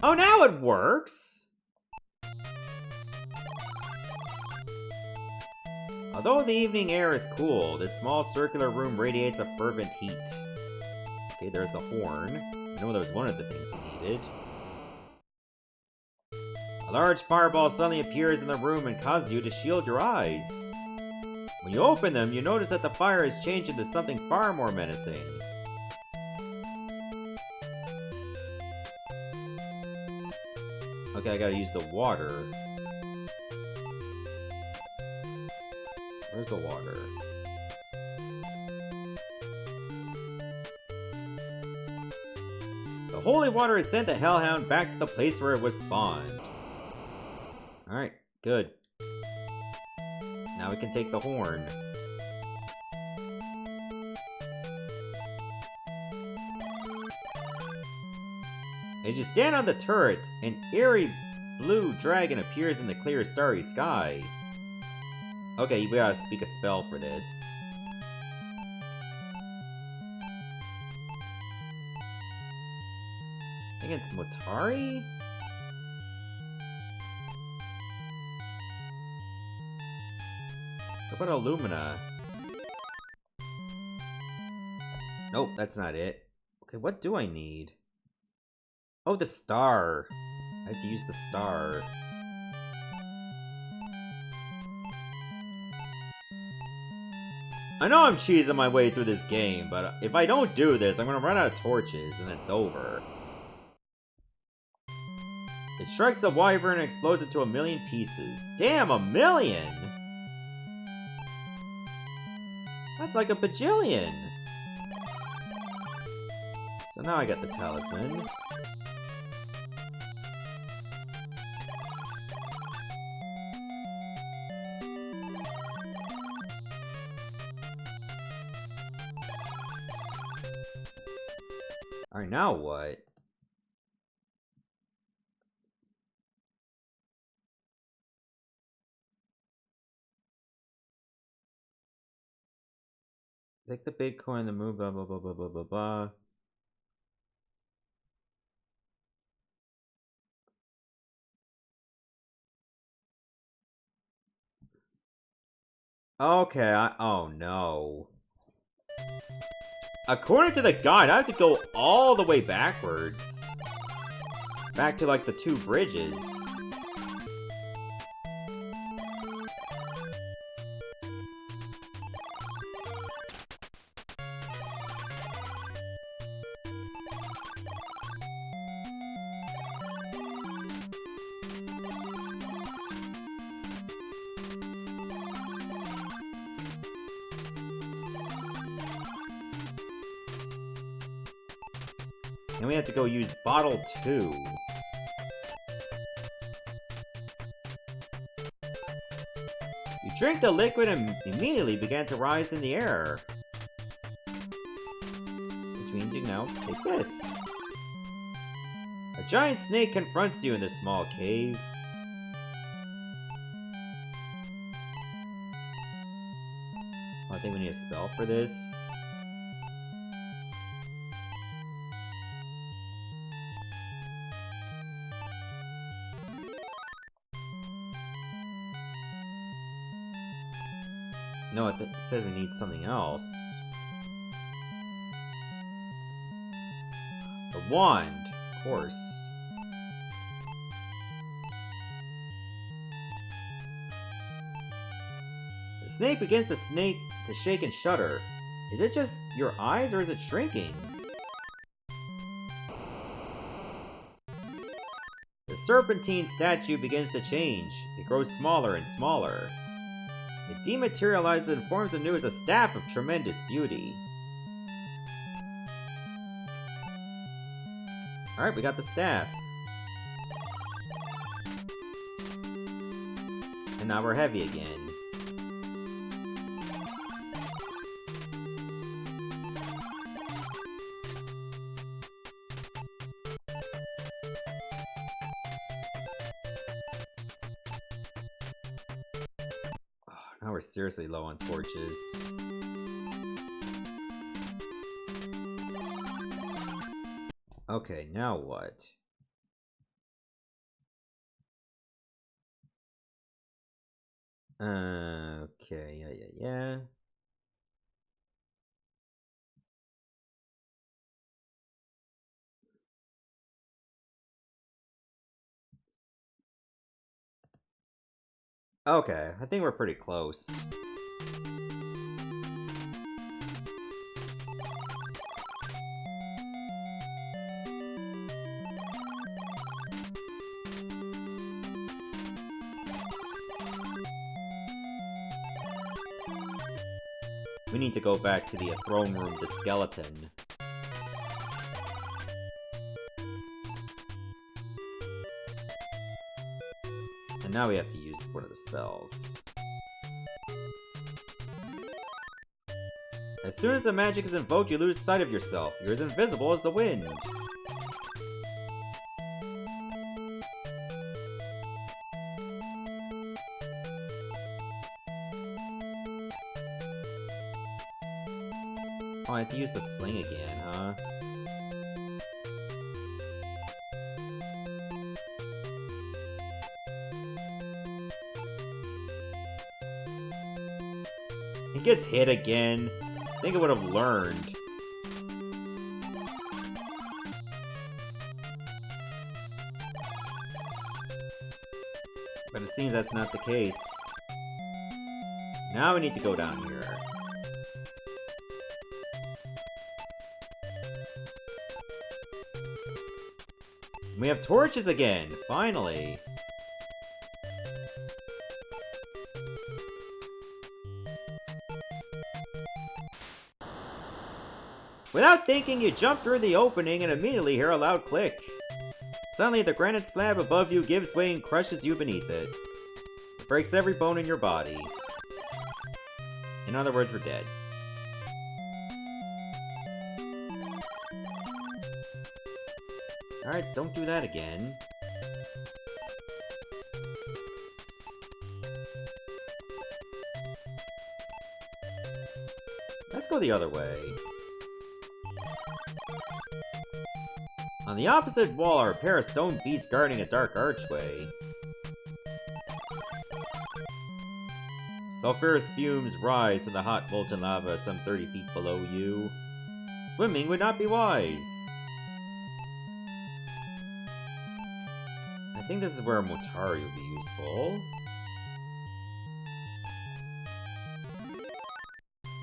Oh, now it works! Although the evening air is cool, this small circular room radiates a fervent heat. Okay, there's the horn. I know that was one of the things we needed. A large fireball suddenly appears in the room and causes you to shield your eyes. When you open them, you notice that the fire has changed into something far more menacing. Okay, I gotta use the water. Where's the water? The holy water has sent the Hellhound back to the place where it was spawned. Alright, good. Now we can take the horn. As you stand on the turret, an eerie blue dragon appears in the clear starry sky. Okay, we gotta speak a spell for this. Against Motari? What about Illumina? Nope, that's not it. Okay, what do I need? Oh, the star. I have to use the star. I know I'm cheesing my way through this game, but if I don't do this, I'm gonna run out of torches, and it's over. It strikes the wyvern and explodes into 1,000,000 pieces. Damn, 1,000,000! That's like a bajillion! So now I got the talisman. Alright, now what? Take the big coin, the move, blah, blah, blah, blah, blah, blah, blah. Okay, oh no. According to the guide, I have to go all the way backwards. Back to, like, the 2 bridges. And we have to go use bottle 2. You drink the liquid and immediately began to rise in the air. Which means you can now take this. A giant snake confronts you in this small cave. Oh, I think we need a spell for this. No, it says we need something else. The wand, of course. The snake begins to shake and shudder. Is it just your eyes, or is it shrinking? The serpentine statue begins to change. It grows smaller and smaller. It dematerializes and forms anew as a staff of tremendous beauty. Alright, we got the staff. And now we're heavy again. Now we're seriously low on torches. Okay, now what? Okay, yeah. Okay, I think we're pretty close. We need to go back to the throne room, the skeleton. And now we have to use one of the spells. As soon as the magic is invoked, you lose sight of yourself. You're as invisible as the wind. Oh, I have to use the sling again, huh? It gets hit again. I think I would have learned. But it seems that's not the case. Now we need to go down here. We have torches again, finally. Without thinking, you jump through the opening and immediately hear a loud click. Suddenly, the granite slab above you gives way and crushes you beneath it. It breaks every bone in your body. In other words, we're dead. Alright, don't do that again. Let's go the other way. On the opposite wall are a pair of stone beasts guarding a dark archway. Sulphurous fumes rise from the hot molten lava some 30 feet below you. Swimming would not be wise. I think this is where Motari would be useful.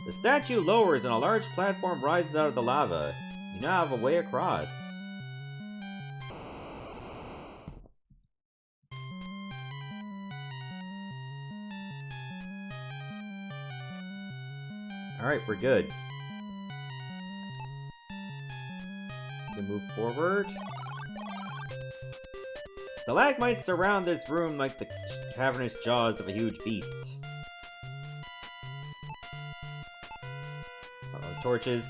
The statue lowers and a large platform rises out of the lava. You now have a way across. Alright, we're good. We can move forward. Stalagmites surround this room like the cavernous jaws of a huge beast. Uh-oh, torches.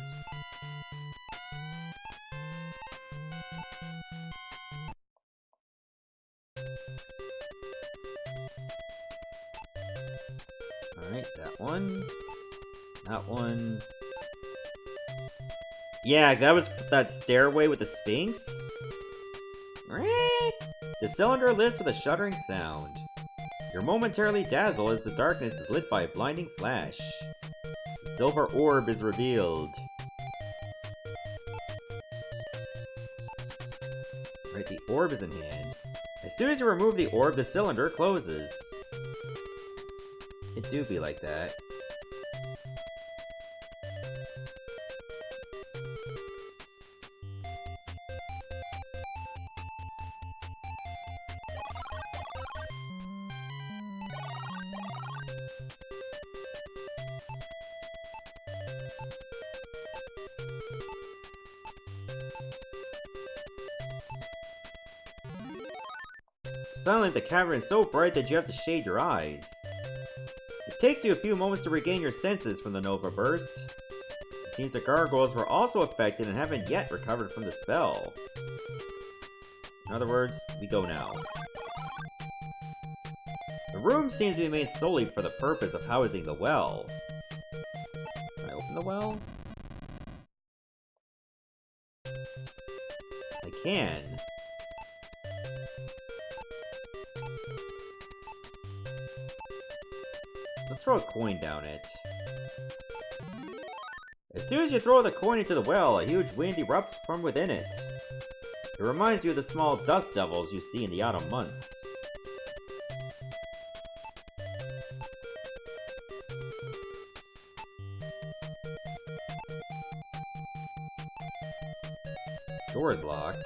Alright, that one. That one. Yeah, that was that stairway with the Sphinx. The cylinder lifts with a shuddering sound. You're momentarily dazzled as the darkness is lit by a blinding flash. The silver orb is revealed. Right, the orb is in hand. As soon as you remove the orb, the cylinder closes. It do be like that. Suddenly, the cavern is so bright that you have to shade your eyes. It takes you a few moments to regain your senses from the Nova Burst. It seems the gargoyles were also affected and haven't yet recovered from the spell. In other words, we go now. The room seems to be made solely for the purpose of housing the well. Can I open the well? I can. Let's throw a coin down it. As soon as you throw the coin into the well, a huge wind erupts from within it. It reminds you of the small dust devils you see in the autumn months. Door's locked.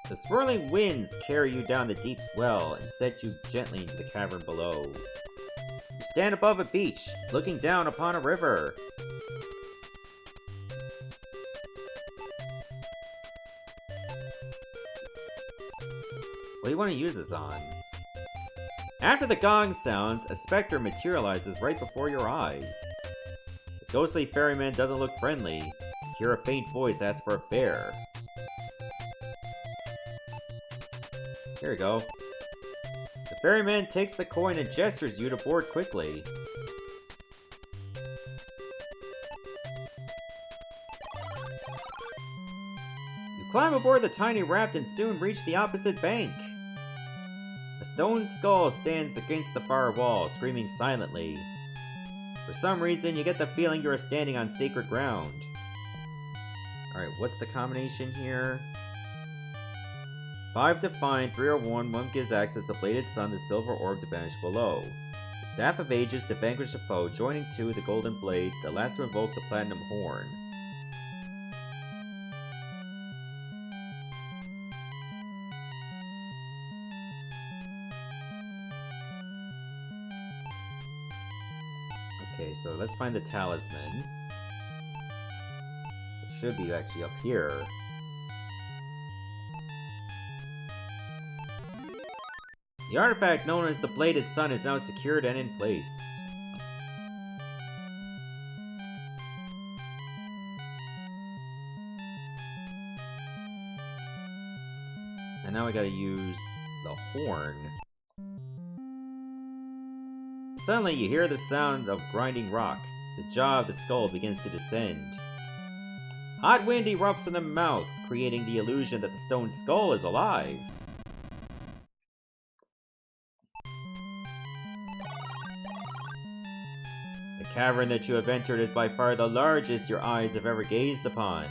The swirling winds carry you down the deep well and set you gently into the cavern below. You stand above a beach, looking down upon a river. What do you want to use this on? After the gong sounds, a specter materializes right before your eyes. The ghostly ferryman doesn't look friendly. You hear a faint voice ask for a fare. Here we go. The ferryman takes the coin and gestures you to board quickly. You climb aboard the tiny raft and soon reach the opposite bank. A stone skull stands against the far wall, screaming silently. For some reason, you get the feeling you are standing on sacred ground. Alright, what's the combination here? 5 to find, 3 or 1 gives access to Bladed Sun, the Silver Orb to banish below. The Staff of Ages to vanquish a foe, joining 2, the Golden Blade, the last to invoke the Platinum Horn. Okay, so let's find the talisman. It should be actually up here. The artifact known as the Bladed Sun is now secured and in place. And now I gotta use the horn. Suddenly you hear the sound of grinding rock. The jaw of the skull begins to descend. Hot wind erupts in the mouth, creating the illusion that the stone skull is alive. The cavern that you have entered is by far the largest your eyes have ever gazed upon.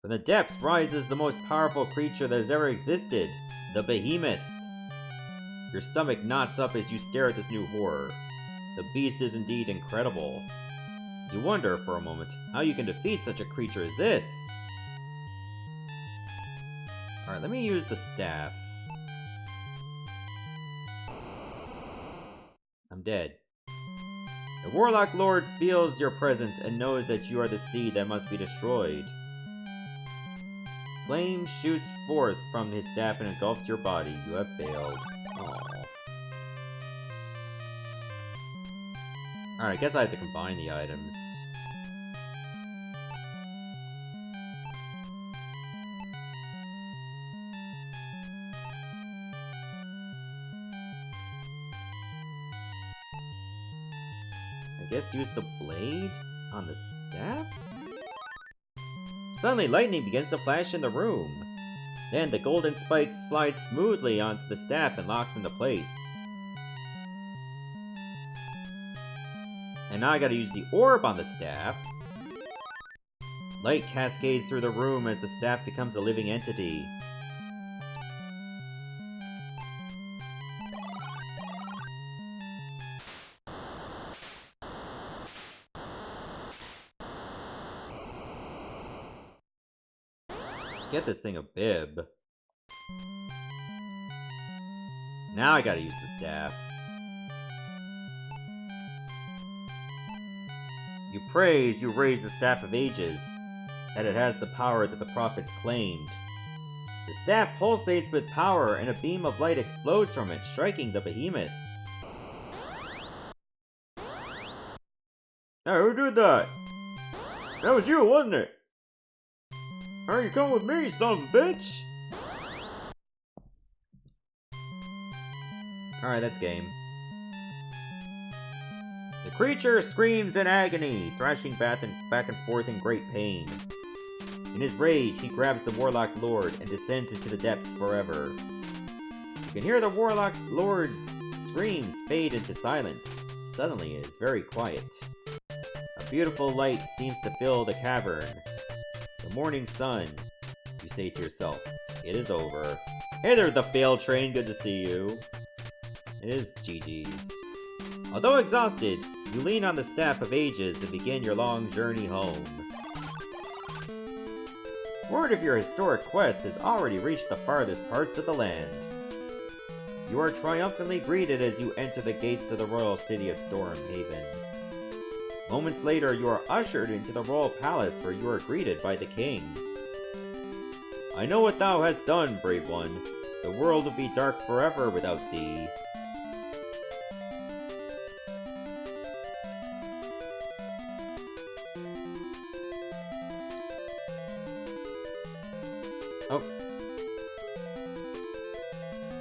From the depths rises the most powerful creature that has ever existed, the Behemoth. Your stomach knots up as you stare at this new horror. The beast is indeed incredible. You wonder for a moment how you can defeat such a creature as this. Alright, let me use the staff. I'm dead. The Warlock Lord feels your presence and knows that you are the seed that must be destroyed. Flame shoots forth from his staff and engulfs your body. You have failed. Aww. Alright, I guess I have to combine the items. I guess use the blade on the staff? Suddenly, lightning begins to flash in the room. Then the golden spikes slide smoothly onto the staff and locks into place. And now I gotta use the orb on the staff. Light cascades through the room as the staff becomes a living entity. Get this thing a bib. Now I gotta use the staff. You praise, you raise the Staff of Ages, that it has the power that the prophets claimed. The staff pulsates with power, and a beam of light explodes from it, striking the Behemoth. Hey, who did that? That was you, wasn't it? Alright, you come with me, son of a bitch! Alright, that's game. The creature screams in agony, thrashing back and forth in great pain. In his rage, he grabs the Warlock Lord and descends into the depths forever. You can hear the Warlock Lord's screams fade into silence. Suddenly, it is very quiet. A beautiful light seems to fill the cavern. The morning sun. You say to yourself, it is over. Hey there, the fail train, good to see you. It is GG's. Although exhausted, you lean on the Staff of Ages and begin your long journey home. Word of your historic quest has already reached the farthest parts of the land. You are triumphantly greeted as you enter the gates of the royal city of Stormhaven. Moments later, you are ushered into the royal palace where you are greeted by the king. I know what thou hast done, brave one. The world will be dark forever without thee.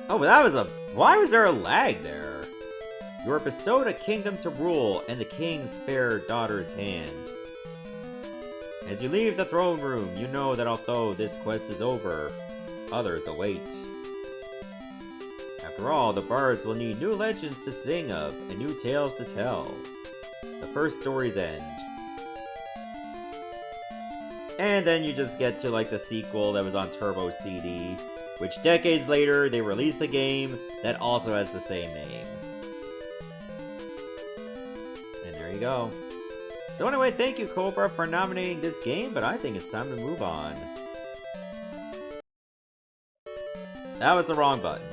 Oh, but that was a... Why was there a lag there? You are bestowed a kingdom to rule and the king's fair daughter's hand. As you leave the throne room, you know that although this quest is over, others await. After all, the bards will need new legends to sing of and new tales to tell. The first stories end. And then you just get to like the sequel that was on Turbo CD, which decades later they released a game that also has the same name. And there you go. So anyway, thank you Cobra for nominating this game, but I think it's time to move on. That was the wrong button.